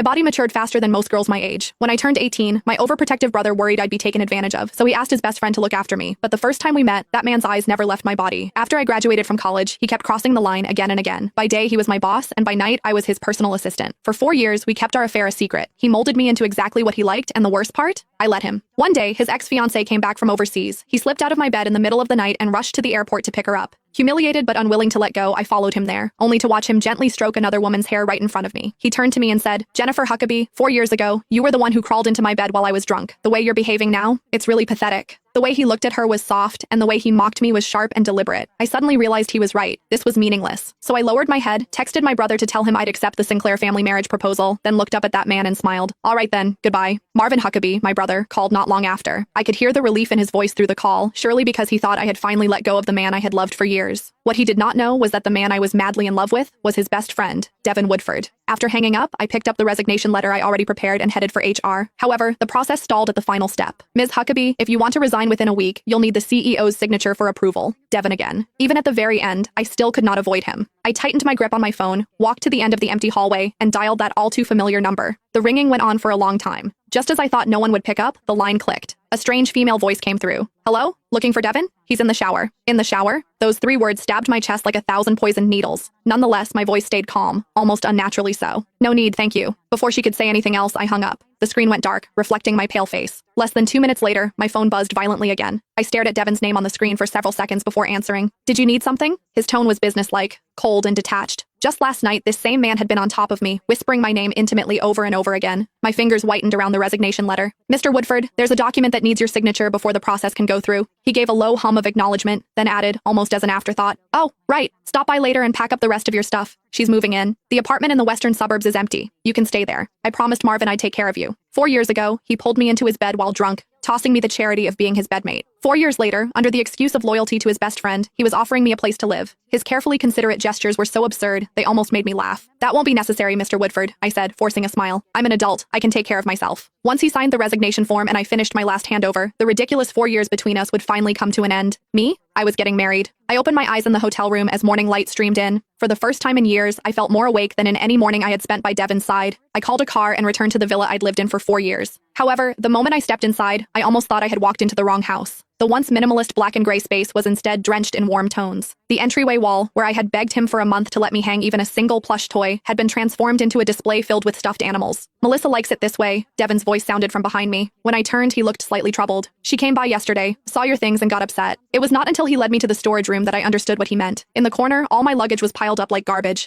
My body matured faster than most girls my age. When I turned 18, my overprotective brother worried I'd be taken advantage of, so he asked his best friend to look after me. But the first time we met, that man's eyes never left my body. After I graduated from college, he kept crossing the line again and again. By day, he was my boss, and by night, I was his personal assistant. For 4 years, we kept our affair a secret. He molded me into exactly what he liked, and the worst part? I let him. One day, his ex-fiancée came back from overseas. He slipped out of my bed in the middle of the night and rushed to the airport to pick her up. Humiliated but unwilling to let go, I followed him there, only to watch him gently stroke another woman's hair right in front of me. He turned to me and said, "Jennifer Huckabee, 4 years ago, you were the one who crawled into my bed while I was drunk. The way you're behaving now, it's really pathetic." The way he looked at her was soft, and the way he mocked me was sharp and deliberate. I suddenly realized he was right. This was meaningless. So I lowered my head, texted my brother to tell him I'd accept the Sinclair family marriage proposal, then looked up at that man and smiled. "All right then, goodbye." Marvin Huckabee, my brother, called not long after. I could hear the relief in his voice through the call, surely because he thought I had finally let go of the man I had loved for years. What he did not know was that the man I was madly in love with was his best friend, Devin Woodford. After hanging up, I picked up the resignation letter I already prepared and headed for HR. However, the process stalled at the final step. "Ms. Huckabee, if you want to resign within a week, you'll need the CEO's signature for approval." Devin again. Even at the very end, I still could not avoid him. I tightened my grip on my phone, walked to the end of the empty hallway, and dialed that all too familiar number. The ringing went on for a long time. Just as I thought no one would pick up, the line clicked. A strange female voice came through. "Hello? Looking for Devin? He's in the shower." In the shower? Those 3 words stabbed my chest like 1,000 poisoned needles. Nonetheless, my voice stayed calm, almost unnaturally so. "No need, thank you." Before she could say anything else, I hung up. The screen went dark, reflecting my pale face. Less than 2 minutes later, my phone buzzed violently again. I stared at Devin's name on the screen for several seconds before answering. "Did you need something?" His tone was businesslike, cold and detached. Just last night, this same man had been on top of me, whispering my name intimately over and over again. My fingers whitened around the resignation letter. "Mr. Woodford, there's a document that needs your signature before the process can go through." He gave a low hum of acknowledgement, then added, almost as an afterthought, "Oh, right. Stop by later and pack up the rest of your stuff. She's moving in. The apartment in the western suburbs is empty. You can stay there. I promised Marvin I'd take care of you." 4 years ago, he pulled me into his bed while drunk, tossing me the charity of being his bedmate. 4 years later, under the excuse of loyalty to his best friend, he was offering me a place to live. His carefully considerate gestures were so absurd, they almost made me laugh. "That won't be necessary, Mr. Woodford," I said, forcing a smile. "I'm an adult. I can take care of myself." Once he signed the resignation form and I finished my last handover, the ridiculous 4 years between us would finally come to an end. Me? I was getting married. I opened my eyes in the hotel room as morning light streamed in. For the first time in years, I felt more awake than in any morning I had spent by Devin's side. I called a car and returned to the villa I'd lived in for 4 years. However, the moment I stepped inside, I almost thought I had walked into the wrong house. The once minimalist black and gray space was instead drenched in warm tones. The entryway wall, where I had begged him for a month to let me hang even a single plush toy, had been transformed into a display filled with stuffed animals. "Melissa likes it this way," Devin's voice sounded from behind me. When I turned, he looked slightly troubled. "She came by yesterday, saw your things and got upset." It was not until he led me to the storage room that I understood what he meant. In the corner, all my luggage was piled up like garbage.